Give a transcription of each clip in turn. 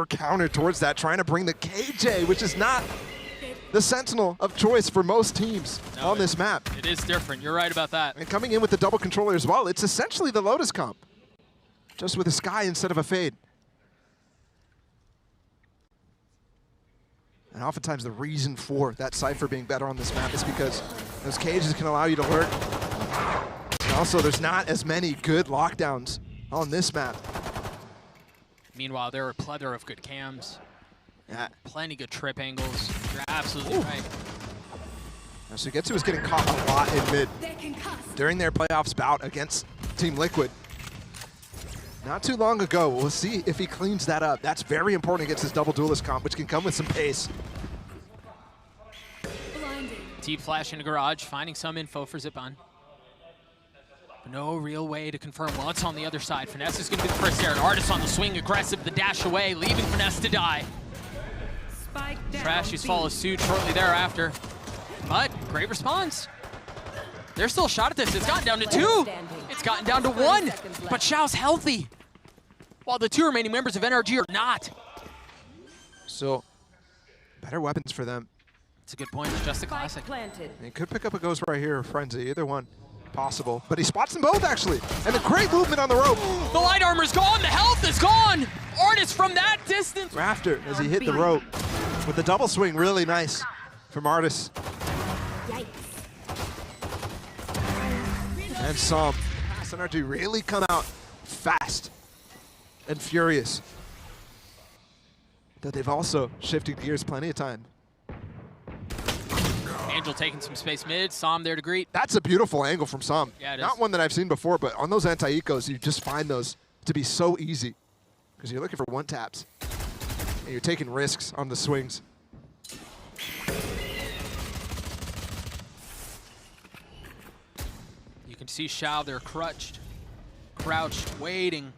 another counter towards that, trying to bring the KJ, which is not the Sentinel of choice for most teams on this map. It is different. You're right about that. And coming in with the double controller as well, it's essentially the Lotus comp, just with a Sky instead of a Fade. And oftentimes the reason for that Cypher being better on this map is because those cages can allow you to lurk. And also, there's not as many good lockdowns on this map. Meanwhile, there are a plethora of good cams. Yeah. Plenty good trip angles. You're absolutely right. Now, Sugetsu was getting caught a lot in mid during their playoffs bout against Team Liquid. Not too long ago. We'll see if he cleans that up. That's very important against his double duelist comp, which can come with some pace. Deep flash into garage, finding some info for Zipon. No real way to confirm what's on the other side. Finesse is going to be the first there. Artis on the swing, aggressive, the dash away, leaving Finesse to die. Trashies follows suit shortly thereafter. But great response. There's still a shot at this. It's gotten down to 2. It's gotten down to 1. But Xiao's healthy, while the 2 remaining members of NRG are not. So, better weapons for them. It's a good point. It's just a classic. He could pick up a Ghost right here or Frenzy, either one possible. But he spots them both, actually. And a great movement on the rope. The light armor's gone. The health is gone. Artis from that distance. Rafter as he hit the rope. With the double swing, really nice from Artis. And some. NRG really come out fast and furious. Though they've also shifted gears plenty of time. Angel taking some space mid, Som there to greet. That's a beautiful angle from Som. Yeah, it Not is. one that I've seen before, but on those anti-ecos, you just find those to be so easy. Because you're looking for one taps. And you're taking risks on the swings. You can see Xiao there crouched, waiting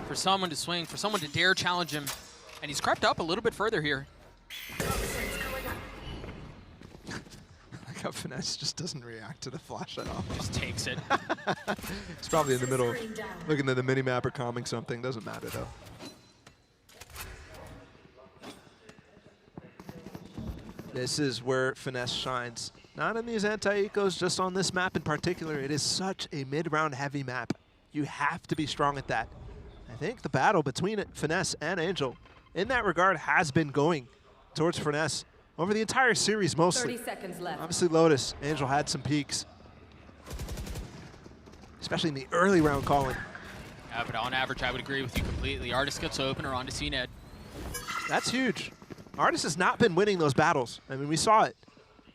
for someone to swing, for someone to dare challenge him. And he's crept up a little bit further here. Like how Finesse just doesn't react to the flash at all. Just takes it. It's probably in the middle, looking at the mini-map or calming something. Doesn't matter, though. This is where Finesse shines. Not in these anti-ecos, just on this map in particular. It is such a mid-round heavy map. You have to be strong at that. I think the battle between Finesse and Angel, in that regard, has been going towards Finesse over the entire series mostly. 30 seconds left. Obviously Lotus, Angel had some peaks. Especially in the early round calling. Yeah, but on average, I would agree with you completely. Artis gets open or onto CNED. That's huge. Artis has not been winning those battles. I mean, we saw it.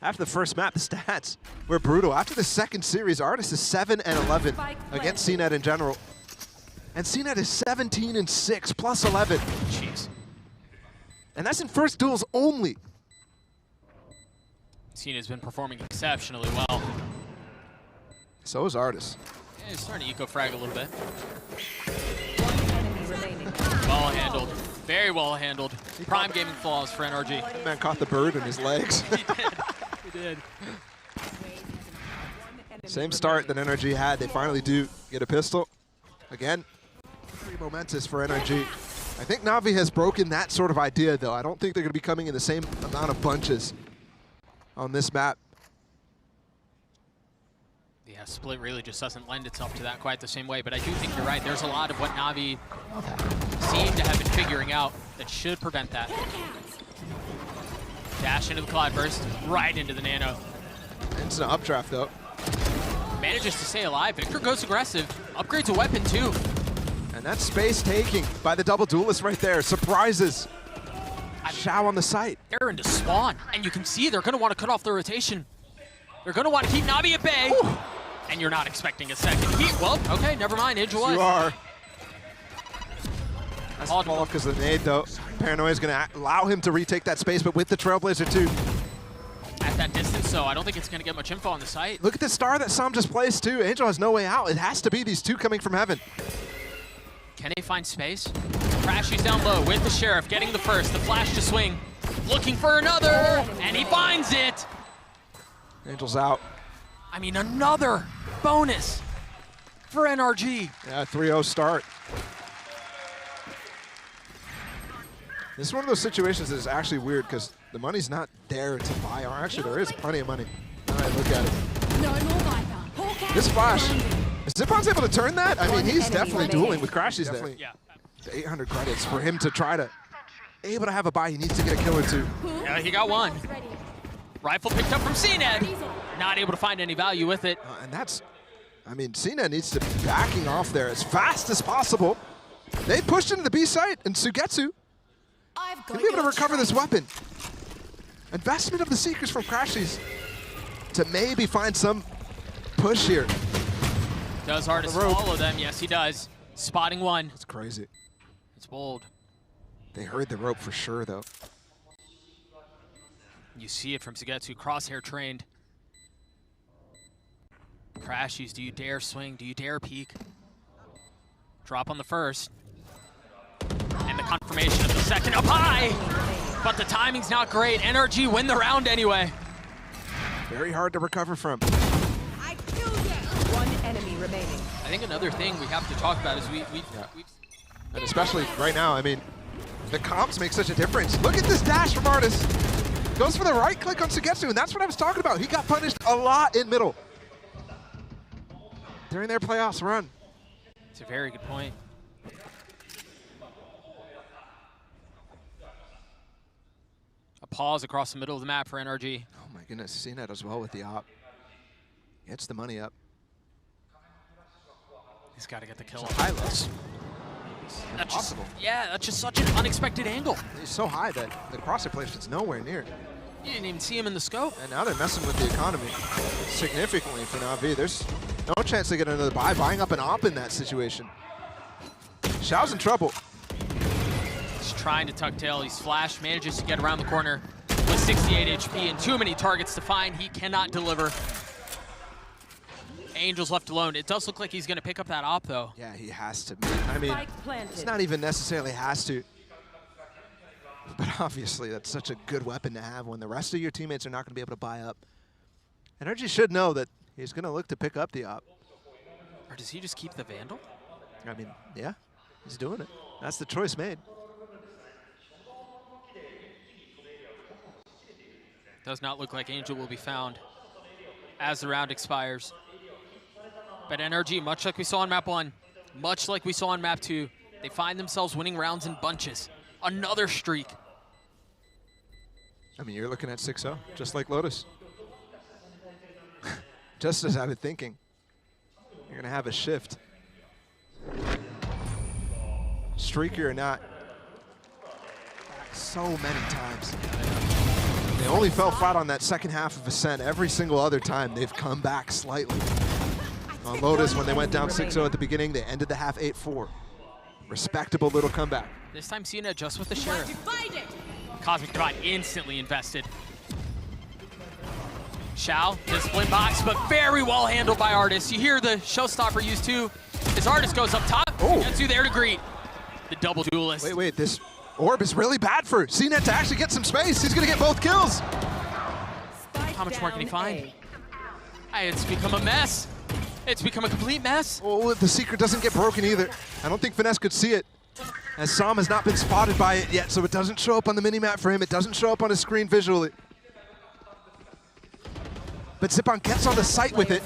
After the first map, the stats were brutal. After the second series, Artis is 7-11 against CNED in general. And CNED is 17-6, plus 11. Jeez. And that's in first duels only. CNED's been performing exceptionally well. So is Artis. Yeah, he's starting to eco-frag a little bit. Enemy remaining. Well handled. Very well handled. Prime gaming flaws for NRG. That man caught the bird in his legs. He did. He did. Same start that NRG had. They finally do get a pistol. Again, pretty momentous for NRG. I think Na'Vi has broken that sort of idea, though. I don't think they're going to be coming in the same amount of bunches on this map. Yeah, split really just doesn't lend itself to that quite the same way, but I do think you're right. There's a lot of what Na'Vi seem to have been figuring out that should prevent that. Dash into the Cloud Burst, right into the Nano. It's an updraft, though. Manages to stay alive. Victor goes aggressive. Upgrades a weapon, too. And that's space taking by the double duelist right there. Surprises. Xiao on the site. They're into spawn, and you can see they're going to want to cut off the rotation. They're going to want to keep Na'Vi at bay. Ooh. And you're not expecting a second heat. Well, okay, never mind. Angel was. You are. That's a fall because of the nade, though. Paranoia is going to allow him to retake that space, but with the Trailblazer, too. At that distance, so I don't think it's going to get much info on the site. Look at the star that Som just placed, too. Angel has no way out. It has to be these two coming from heaven. Can they find space? Trashies down low with the Sheriff, getting the first. The flash to swing. Looking for another, and he finds it. Angel's out. I mean, another bonus for NRG. Yeah, 3-0 start. This is one of those situations that is actually weird because the money's not there to buy. Or actually, there is plenty of money. All right, look at it. This flash. Is Zipon's able to turn that? I mean, he's definitely dueling with Crashies there. Yeah. The 800 credits for him to try to able to have a buy. He needs to get a kill or two. Yeah, he got one. Rifle picked up from CNED. Not able to find any value with it. And that's, I mean, CNED needs to be backing off there as fast as possible. They pushed into the B site, and Sugetsu can be able to recover this weapon. Investment of the Seekers from Crashies to maybe find some push here. Does Artist follow them? Yes, he does. Spotting one. That's crazy. It's bold. They heard the rope for sure, though. You see it from Sugetsu, crosshair trained. Crashies, do you dare swing? Do you dare peek? Drop on the first. And the confirmation of the second up high. But the timing's not great. NRG win the round anyway. Very hard to recover from. One enemy remaining. I think another thing we have to talk about is we've and especially right now, I mean, the comps make such a difference. Look at this dash from Artist. Goes for the right click on Sugetsu, and that's what I was talking about. He got punished a lot in middle during their playoffs run. It's a very good point. A pause across the middle of the map for NRG. Oh my goodness, CNED as well with the op. Gets the money up. He's got to get the kill. Highlights. That's Impossible. Yeah, that's just such an unexpected angle. He's so high that the crosshair placement's nowhere near. You didn't even see him in the scope. And now they're messing with the economy significantly for Navi. There's no chance they get another buy. Buying up an op in that situation. Xiao's in trouble. He's trying to tuck tail. He's flash, manages to get around the corner with 68 HP and too many targets to find. He cannot deliver. Angel's left alone. It does look like he's going to pick up that op, though. Yeah, he has to. I mean, it's not even necessarily has to. But obviously, that's such a good weapon to have when the rest of your teammates are not going to be able to buy up. NRG should know that he's going to look to pick up the op. Or does he just keep the Vandal? I mean, yeah, he's doing it. That's the choice made. Does not look like Angel will be found as the round expires. But NRG, much like we saw on map 1, much like we saw on map 2, they find themselves winning rounds in bunches. Another streak. I mean, you're looking at 6-0, just like Lotus. Just as I was thinking. You're going to have a shift. Streaky or not. So many times. They only fell flat on that second half of Ascent. Every single other time, they've come back slightly. On Lotus, when they went down 6-0 at the beginning, they ended the half 8-4. Respectable little comeback. This time Cena just with the Sheriff. Cosmic Divide instantly invested. Xiao, discipline box, but very well handled by Artist. You hear the showstopper used too. As Artist goes up top, gets you there to greet the double duelist. Wait, this orb is really bad for CNED to actually get some space. He's going to get both kills. How much more can he find? It's become a mess. It's become a complete mess. Oh, the secret doesn't get broken either. I don't think Finesse could see it, as Sam has not been spotted by it yet, so it doesn't show up on the minimap for him. It doesn't show up on his screen visually. But Zipon gets on the site with it.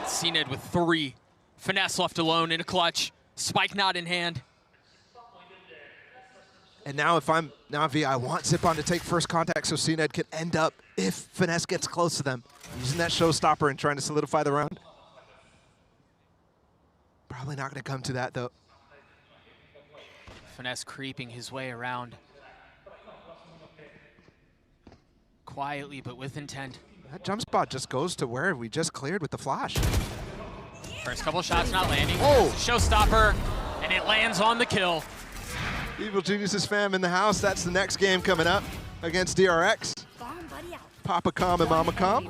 CNED with 3. Finesse left alone in a clutch. Spike not in hand. And now if I'm Navi, I want Zipon to take first contact so CNED can end up, if Finesse gets close to them, using that showstopper and trying to solidify the round. Probably not going to come to that, though. Finesse creeping his way around. Quietly, but with intent. That jump spot just goes to where we just cleared with the flash. First couple shots not landing. Oh! Showstopper, and it lands on the kill. Evil Geniuses fam in the house. That's the next game coming up against DRX. Papa Com and Mama Com.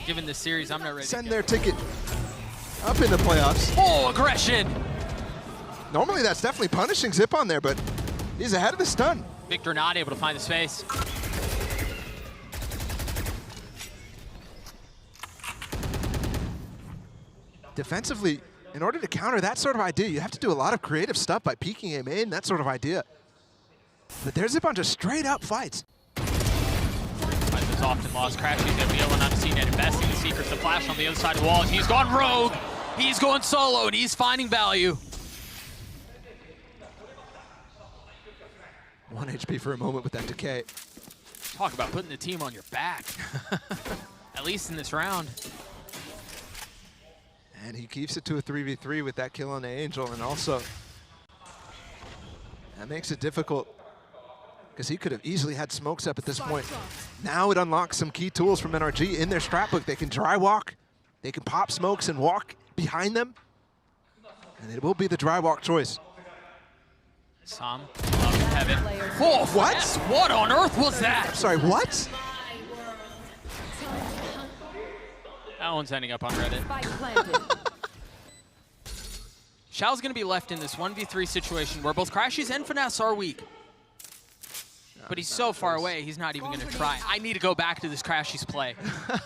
Given this series, I'm not ready. Send their ticket up in the playoffs. Oh, aggression! Normally that's definitely punishing Zipon there, but he's ahead of the stun. Victor not able to find the space. Defensively, in order to counter that sort of idea, you have to do a lot of creative stuff by peeking a main, that sort of idea. But there's a bunch of straight up fights. Fight was often lost. Crashing going to be able not to see net investing the secrets. The flash on the other side of the wall. He's gone rogue. He's going solo, and he's finding value. 1 HP for a moment with that decay. Talk about putting the team on your back. At least in this round. And he keeps it to a 3v3 with that kill on the Angel, and also that makes it difficult because he could have easily had smokes up at this point. Now it unlocks some key tools from NRG in their strat book. They can dry walk, they can pop smokes and walk behind them, and it will be the dry walk choice. Sam, heaven. Oh, what? What on earth was that? Sorry, what? That one's ending up on Reddit. Xiao's going to be left in this 1v3 situation where both Crashies and Finesse are weak. But he's so far away, he's not even going to try. I need to go back to this Crashies play.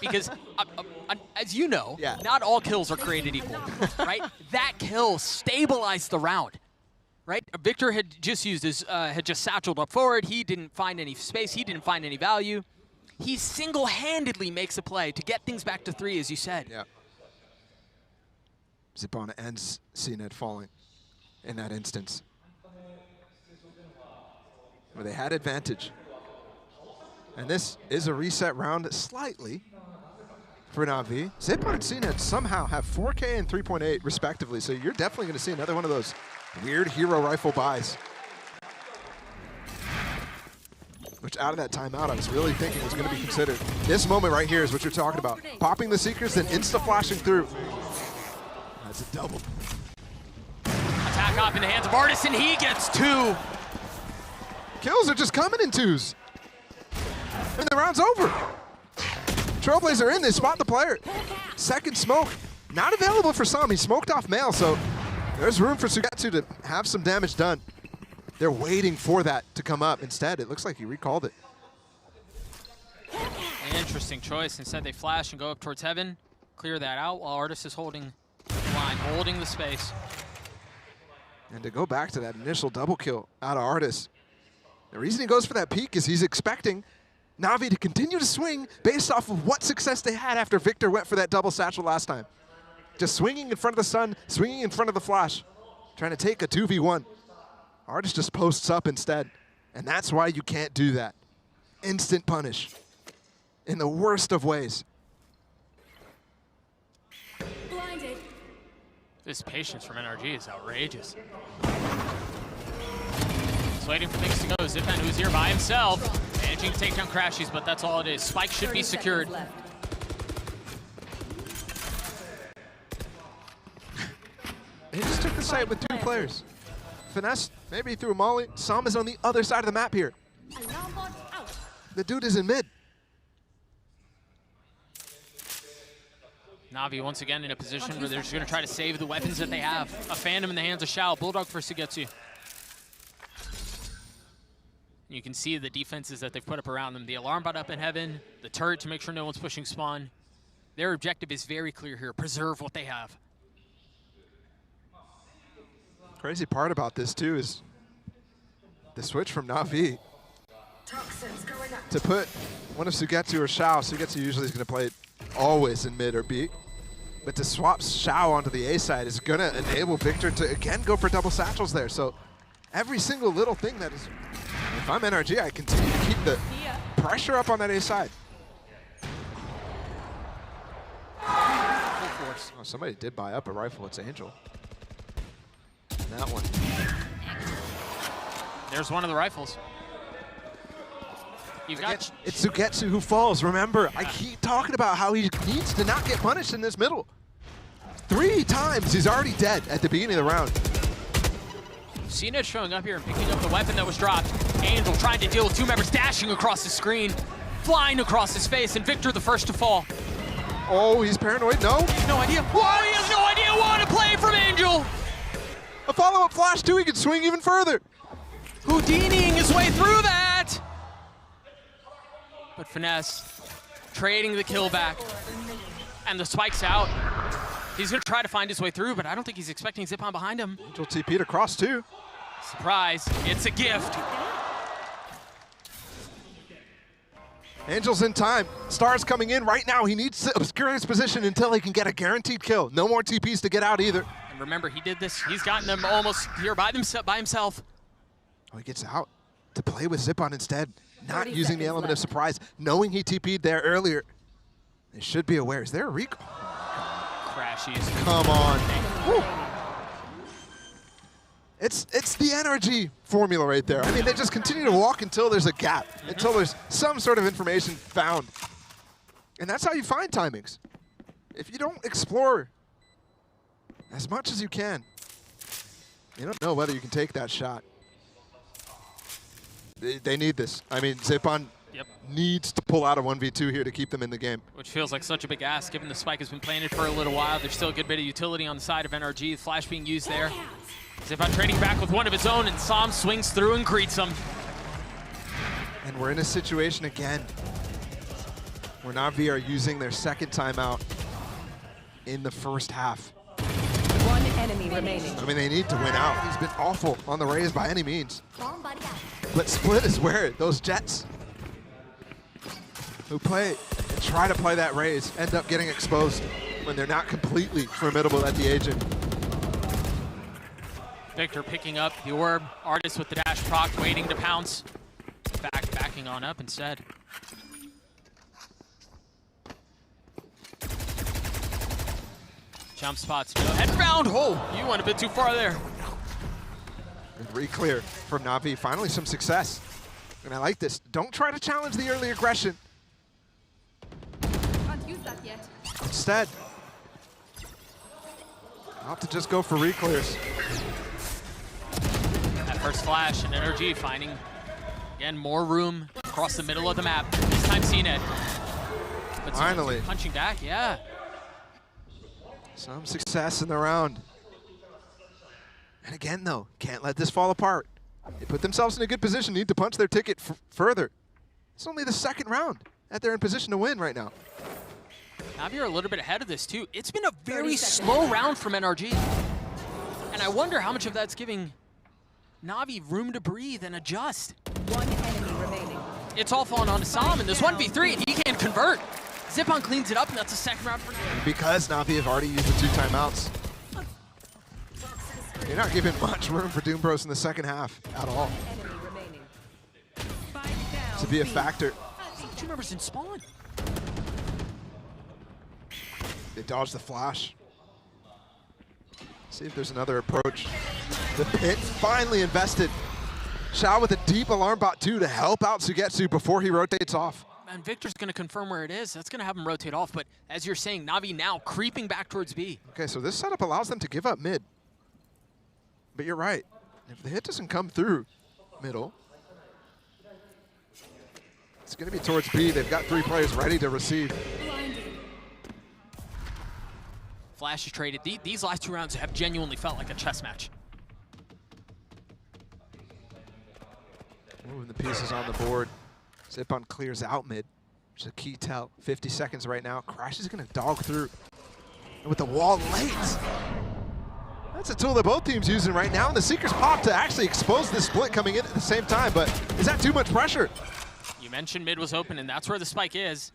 Because, as you know, not all kills are created equal, right? That kill stabilized the round, right? Victor had just used his, had just satcheled up forward. He didn't find any space. He didn't find any value. He single-handedly makes a play to get things back to 3, as you said. Yeah. Zipana ends CNED falling in that instance, where they had advantage. And this is a reset round slightly for Na'Vi. Zipana and CNED somehow have 4K and 3.8 respectively, so you're definitely going to see another one of those weird hero rifle buys. Which out of that timeout, I was really thinking was going to be considered. This moment right here is what you're talking about. Popping the Seekers, then insta-flashing through. That's a double. Attack off in the hands of Artis, and he gets 2. Kills are just coming in 2s. And the round's over. Trailblazer in, they spot the player. Second smoke, not available for some. He smoked off Mail, so there's room for Sugetsu to have some damage done. They're waiting for that to come up. Instead, it looks like he recalled it. Interesting choice. Instead, they flash and go up towards heaven, clear that out while Artis is holding the line, holding the space. And to go back to that initial double kill out of Artis, the reason he goes for that peek is he's expecting Na'Vi to continue to swing based off of what success they had after Victor went for that double satchel last time. Just swinging in front of the sun, swinging in front of the flash, trying to take a 2v1. Artis just posts up instead, and that's why you can't do that. Instant punish in the worst of ways. Blinded. This patience from NRG is outrageous. He's waiting for things to go. Zipan, who's here by himself, managing to take down Crashies, but that's all it is. Spike should be secured. They just took the site with 2 players. Finesse, maybe threw a molly. Sam is on the other side of the map here. The dude is in mid. Na'Vi once again in a position where they're just going to try to save the weapons that they have. A Phantom in the hands of Xiao. Bulldog for Sugetsu. You can see the defenses that they've put up around them. The alarm bot up in heaven. The turret to make sure no one's pushing spawn. Their objective is very clear here. Preserve what they have. Crazy part about this too is the switch from Na'Vi to put one of Sugetsu or Xiao. Sugetsu usually is going to play it always in mid or B, but to swap Xiao onto the A side is going to enable Victor to again go for double satchels there. So every single little thing that is, if I'm NRG, I continue to keep the pressure up on that A side. Oh, somebody did buy up a rifle. It's Angel. That one. There's one of the rifles. You've got it's Sugetsu who falls. Remember, I keep talking about how he needs to not get punished in this middle. 3 times he's already dead at the beginning of the round. CNED showing up here and picking up the weapon that was dropped. Angel trying to deal with 2 members, dashing across the screen, flying across his face, and Victor the first to fall. Oh, he's paranoid. No. He has no idea. Whoa, he has no idea what to play from Angel. A follow-up flash, too. He can swing even further. Houdiniing his way through that. But Finesse trading the kill back. And the spike's out. He's going to try to find his way through, but I don't think he's expecting Zippon behind him. Angel TP'd across too. Surprise, it's a gift. Angel's in time. Star's coming in right now. He needs to obscure his position until he can get a guaranteed kill. No more TPs to get out either. And remember, he did this. He's gotten them almost here by himself. Oh, he gets out to play with Zippon instead. Not using the element of surprise, knowing he TP'd there earlier. They should be aware. Is there a recall? Crashies. Come on. Woo. It's the NRG formula right there. I mean, they just continue to walk until there's a gap, until there's some sort of information found. And that's how you find timings. If you don't explore as much as you can, you don't know whether you can take that shot. They need this. I mean, Zippon needs to pull out a 1v2 here to keep them in the game. Which feels like such a big ask, given the spike has been planted for a little while. There's still a good bit of utility on the side of NRG. Flash being used there. Zippon trading back with one of his own, and Sam swings through and greets him. And we're in a situation again where Navi are using their second timeout in the first half. One enemy remaining. I mean, they need to win out. He's been awful on the Raze by any means. But Split is where those Jets who play and try to play that Raze end up getting exposed when they're not completely formidable at the agent. Victor picking up the orb. Artist with the dash proc, waiting to pounce. Backing on up instead. Jump spots. No headbound. Oh, you went a bit too far there. Re-clear from Navi. Finally some success. And I like this. Don't try to challenge the early aggression. Can't use that yet. Instead, I'll have to just go for re-clears. That first flash and NRG finding, again, more room across the middle of the map. This time CNED. But finally. Punching back, yeah. Some success in the round. And again, though, can't let this fall apart. They put themselves in a good position, need to punch their ticket further. It's only the second round that they're in position to win right now. Navi are a little bit ahead of this, too. It's been a very slow round from NRG. And I wonder how much of that's giving Navi room to breathe and adjust. One enemy remaining. It's all falling onto Sam, and there's 1v3, and he can't convert. Zippon cleans it up, and that's a second round for Navi. Because Navi have already used the 2 timeouts, you're not giving much room for Doom Bros in the second half at all. Enemy remaining. To be a factor. 2 members in spawn. They dodge the flash. See if there's another approach. The pit finally invested. Xiao with a deep alarm bot too to help out Sugetsu before he rotates off. And Victor's going to confirm where it is. That's going to have him rotate off. But as you're saying, Navi now creeping back towards B. Okay, so this setup allows them to give up mid. But you're right. If the hit doesn't come through middle, it's going to be towards B. They've got 3 players ready to receive. Flash is traded. These last 2 rounds have genuinely felt like a chess match. Moving the pieces on the board. Zippon clears out mid, which is a key tell. 50 seconds right now. Crash is going to dog through. And with the wall late. That's a tool that both teams using right now. And the Seekers pop to actually expose this split coming in at the same time. But is that too much pressure? You mentioned mid was open, and that's where the spike is.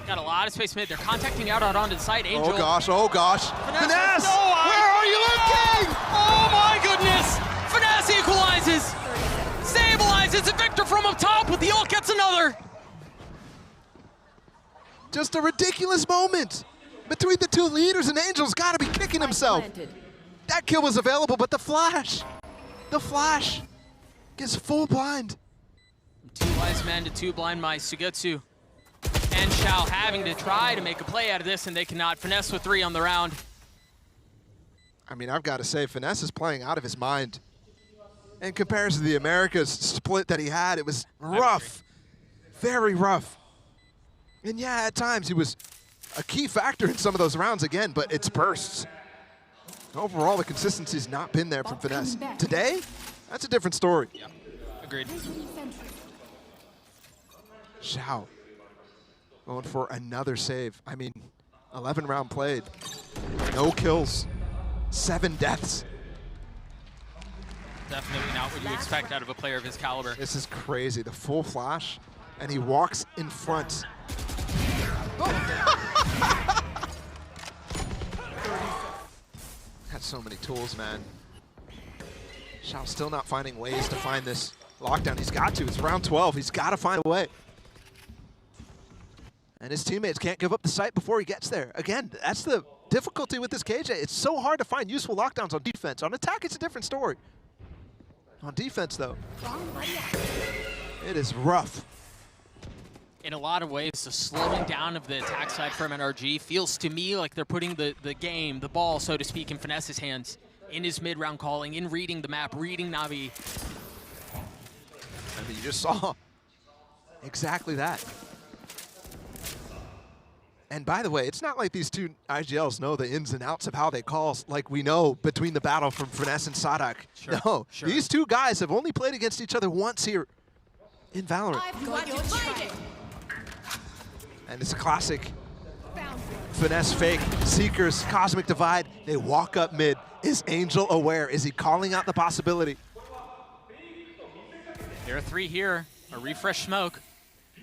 Got a lot of space mid. They're contacting out onto the side. Angel. Oh gosh, oh gosh. Finesse! No, where are you looking? Oh my goodness! Finesse equalizes! Stabilizes, and Victor from up top with the ult gets another! Just a ridiculous moment between the 2 leaders, and Angel's got to be kicking himself. That kill was available, but the flash gets full blind. 2 wise men to 2 blind mice. Sugetsu and Xiao having to try to make a play out of this, and they cannot. Finesse with 3 on the round. I mean, I've got to say, Finesse is playing out of his mind. In comparison to the Americas split that he had, it was rough, very rough. And yeah, at times he was a key factor in some of those rounds again, but it's bursts. Overall, the consistency's not been there from Finesse. Today, that's a different story. Yeah, agreed. Xiao going for another save. I mean, 11 round played. No kills. 7 deaths. Definitely not what you expect out of a player of his caliber. This is crazy. The full flash, and he walks in front. Had so many tools, man. Xiao's still not finding ways to find this lockdown. He's got to. It's round 12. He's got to find a way. And his teammates can't give up the site before he gets there. Again, that's the difficulty with this KJ. It's so hard to find useful lockdowns on defense. On attack, it's a different story. On defense, though, it is rough. In a lot of ways, the slowing down of the attack side from NRG feels to me like they're putting the game, the ball, so to speak, in Finesse's hands. In his mid-round calling, in reading the map, reading Navi. I mean, you just saw exactly that. And by the way, it's not like these two IGLs know the ins and outs of how they call, like we know between the battle from Finesse and Sadak. Sure, No, sure. These two guys have only played against each other once here in Valorant. And it's a classic Finesse fake, Seekers, Cosmic Divide. They walk up mid. Is Angel aware? Is he calling out the possibility? There are 3 here, a refresh smoke.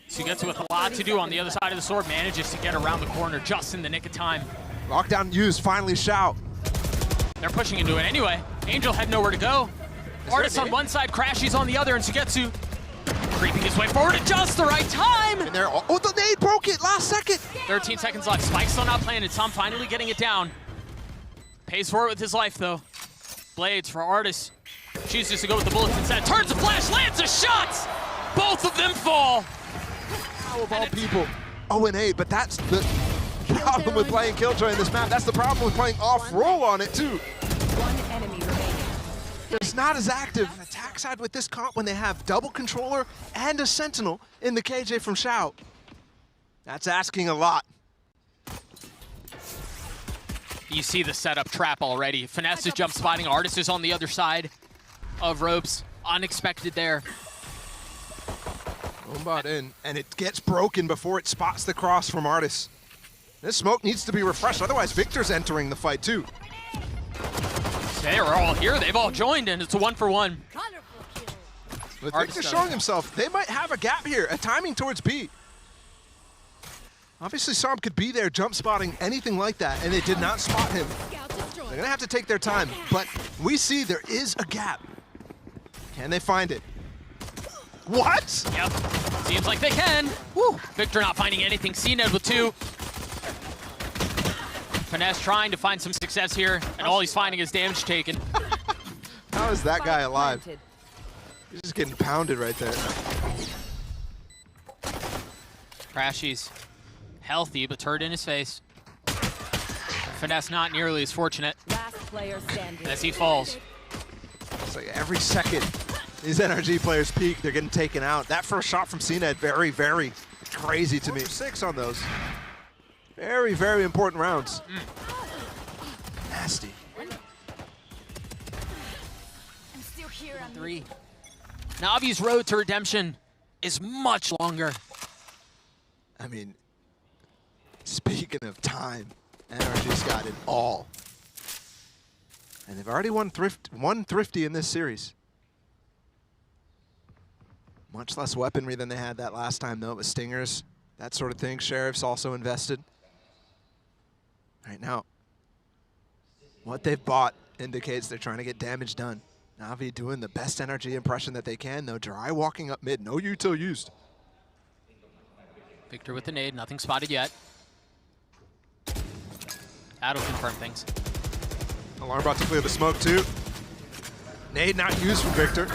Sugetsu with a lot to do on the other side of the sword, manages to get around the corner just in the nick of time. Lockdown used, finally Xiao. They're pushing into it anyway. Angel had nowhere to go. Artist on one side, Crashies on the other, and Sugetsu creeping his way forward at just the right time. And there, oh, the nade broke it last second. 13 seconds left. Spike's still not planted. Tom finally getting it down. Pays for it with his life, though. Blades for Artist. Chooses to go with the bullets instead. Turns the flash, lands a shot! Both of them fall. How of all people? 0-8, but that's the problem with playing Killjoy in this map. That's the problem with playing off-roll on it, too. One enemy remaining. It's not as active attack side with this comp when they have double controller and a sentinel in the KJ from Xiao. That's asking a lot. You see the setup trap already. Finesse is jump spotting. Artist is on the other side of ropes. Unexpected there. Bombot in, and it gets broken before it spots the cross from Artist. This smoke needs to be refreshed, otherwise Victor's entering the fight too. They are all here. They've all joined, and it's a 1-for-1. With Artist Victor showing himself, they might have a gap here, a timing towards B. Obviously, Sam could be there jump spotting anything like that, and they did not spot him. They're gonna have to take their time, but we see there is a gap. Can they find it? What? Yep. Seems like they can. Woo. Victor not finding anything. CNED with 2. Finesse trying to find some success here, and all he's finding is damage taken. How is that guy alive? Planted. He's just getting pounded right there. Crashies healthy, but turd in his face. Finesse not nearly as fortunate Last player standing. as he falls. It's like every second these NRG players peak, they're getting taken out. That first shot from CNED, very, very crazy to me. 6 on those. Very, very important rounds. Nasty. 3. Navi's road to redemption is much longer. I mean, speaking of time, NRG's got it all. And they've already won Thrifty in this series. Much less weaponry than they had that last time, though. It was stingers, that sort of thing. Sheriff's also invested. Right now, what they've bought indicates they're trying to get damage done. Navi doing the best NRG impression that they can, though. Dry walking up mid, no util used. Victor with the nade, nothing spotted yet. That'll confirm things. Alarm about to clear the smoke, too. Nade not used from Victor.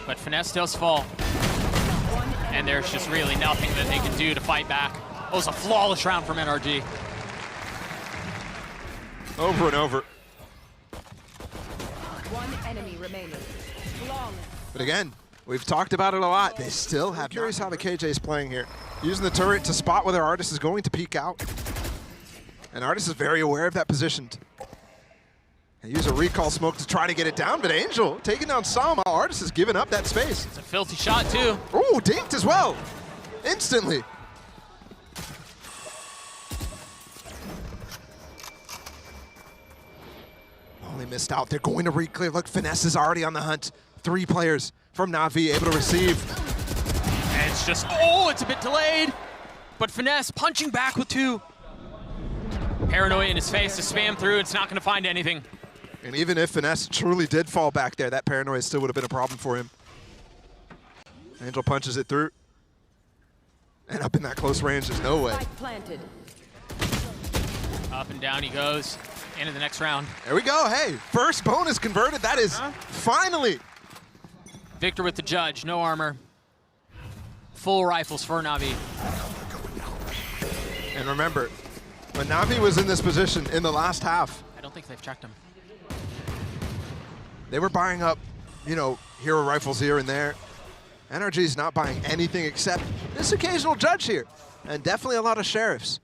But Finesse does fall. And there's just really nothing that they can do to fight back. It was a flawless round from NRG. Over and over. One enemy remaining. Flawless. But again, we've talked about it a lot. They still have. I'm curious how the KJ is playing here. Using the turret to spot whether Artist is going to peek out. And Artist is very aware of that position. They use a recall smoke to try to get it down, but Angel taking down Sama. Artist has given up that space. It's a filthy shot, too. Oh, dinked as well. Instantly. missed out. They're going to re-clear. Look, Finesse is already on the hunt. 3 players from Na'Vi able to receive. And it's just, oh, it's a bit delayed. But Finesse punching back with 2. Paranoia in his face to spam through. It's not going to find anything. And even if Finesse truly did fall back there, that paranoia still would have been a problem for him. Angel punches it through. And up in that close range, there's no way. Planted. Up and down he goes into the next round. There we go. Hey, first bonus converted. That is finally. Victor with the judge, no armor. Full rifles for Na'Vi. And remember, when Na'Vi was in this position in the last half, I don't think they've checked him. they were buying up, you know, hero rifles here and there. NRG's not buying anything except this occasional judge here. And definitely a lot of sheriffs.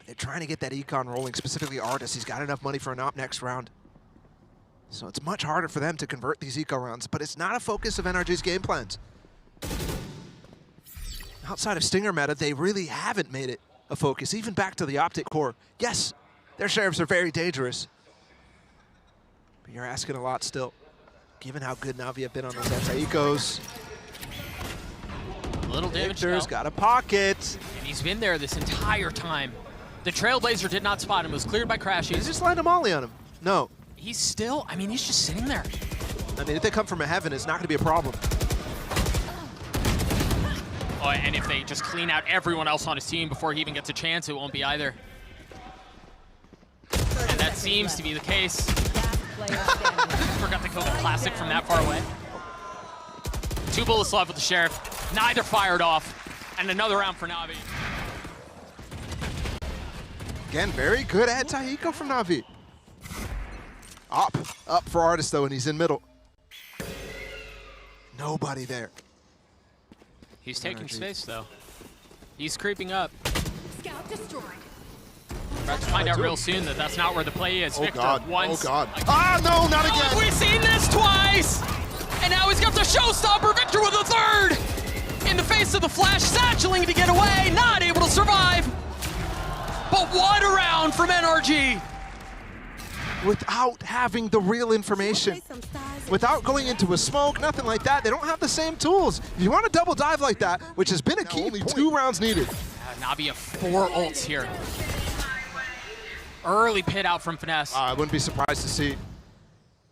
They're trying to get that econ rolling, specifically Artis. He's got enough money for an op next round. So it's much harder for them to convert these eco rounds, but it's not a focus of NRG's game plans. Outside of Stinger meta, they really haven't made it a focus, even back to the optic core. Yes, their sheriffs are very dangerous, but you're asking a lot still, given how good Na'Vi have been on those anti-ecos. A little damage Victor's though. got a pocket. And he's been there this entire time. The Trailblazer did not spot him. It was cleared by He Crashies. just lined a molly on him. No. He's still, I mean, he's just sitting there. I mean, if they come from a heaven, it's not going to be a problem. Oh, and if they just clean out everyone else on his team before he even gets a chance, it won't be either. And that seems to be the case. Last player standing. Forgot the COVID Classic from that far away. 2 bullets left with the Sheriff. Neither fired off. And another round for Na'Vi. Again, very good anti-eco from Na'Vi. Up for Artis though, and he's in middle. Nobody there. He's taking space though. He's creeping up. Scout destroyed. About to find out real soon that that's not where the play is. Oh Victor God, once. oh God. Ah, no, not Oh, again. we've seen this twice! And now he's got the showstopper, Victor with a 3rd! In the face of the flash, satcheling to get away, not able to survive! But what a round from NRG! Without having the real information, without going into a smoke, nothing like that, they don't have the same tools. If you want to double dive like that, which has been a key, only 2 rounds needed. Na'Vi have 4 ults here. Early pit out from Finesse. I wouldn't be surprised to see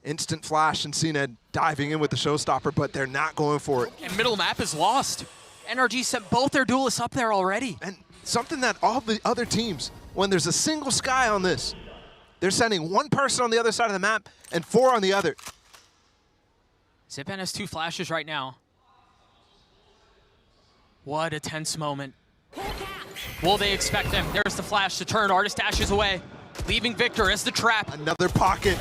instant flash and CNED diving in with the showstopper, but they're not going for it. And middle map is lost. NRG sent both their duelists up there already. And something that all the other teams, when there's a single sky on this, they're sending 1 person on the other side of the map and 4 on the other. Zipan has 2 flashes right now. What a tense moment. Will they expect them? There's the flash to turn. Artis dashes away, leaving Victor as the trap. Another pocket.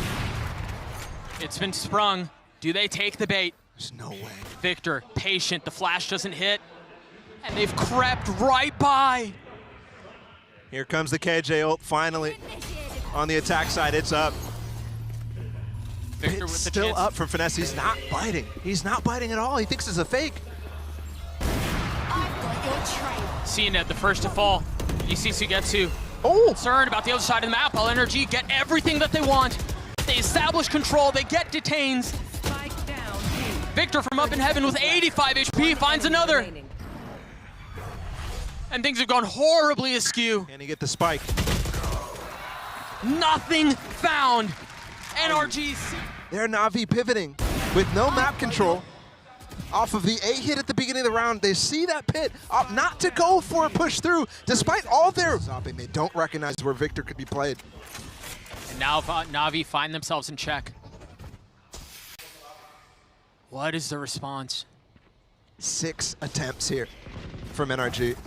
It's been sprung. Do they take the bait? There's no way. Victor, patient. The flash doesn't hit. And they've crept right by. Here comes the KJ ult, finally. On the attack side, it's up. Victor It's with the still chance. up from Finesse. He's not biting. He's not biting at all. He thinks it's a fake. CNED, the first to fall. EC Sugetsu Oh! concerned about the other side of the map. While NRG get everything that they want. They establish control. They get detained. Spike down. Victor from up in heaven with 85 HP finds another. Remaining. And things have gone horribly askew. Can he get the spike? Nothing found. NRG's. They're Na'Vi pivoting with no map control. Off of the A hit at the beginning of the round, they see that pit up not to go for a push through, despite all their stopping. They don't recognize where Victor could be played. And now Na'Vi find themselves in check. What is the response? 6 attempts here from NRG.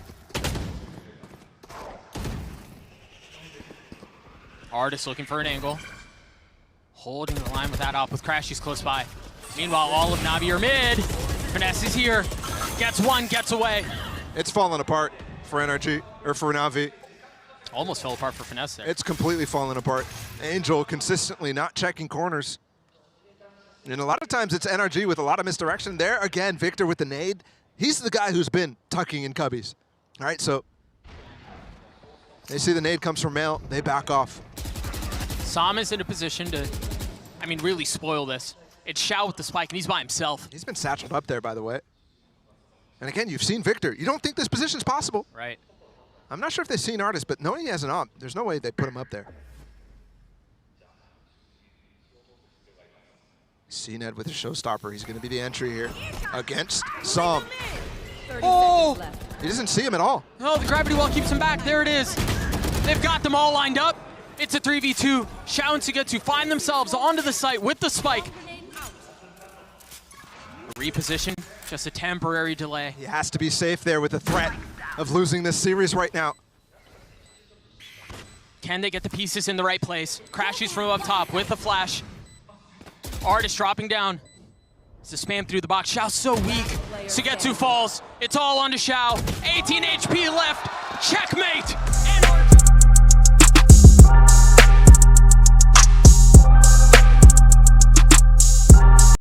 Artis looking for an angle. Holding the line with that op with Crashies close by. Meanwhile, all of Na'Vi are mid. Finesse is here. Gets 1, gets away. It's falling apart for NRG, or for Na'Vi. Almost fell apart for Finesse there. It's completely falling apart. Angel consistently not checking corners. And a lot of times it's NRG with a lot of misdirection. There again, Victor with the nade. He's the guy who's been tucking in cubbies. All right, so they see the nade comes from Mail, they back off. Sam is in a position to, I mean, really spoil this. It's Xiao with the spike, and he's by himself. He's been satcheled up there, by the way. And again, you've seen Victor. You don't think this position's possible. Right. I'm not sure if they've seen Artis, but knowing he has an op, there's no way they put him up there. CNED with a showstopper. He's going to be the entry here against Sam. 30 Oh! seconds left. He doesn't see him at all. Oh, the gravity wall keeps him back. There it is. They've got them all lined up. It's a 3v2. Xiao and Sugetsu find themselves onto the site with the spike. Reposition, just a temporary delay. He has to be safe there with the threat of losing this series right now. Can they get the pieces in the right place? Crashies from up top with the flash. Artist dropping down. It's a spam through the box. Xiao's so weak. Sugetsu falls. It's all onto Xiao. 18 HP left. Checkmate!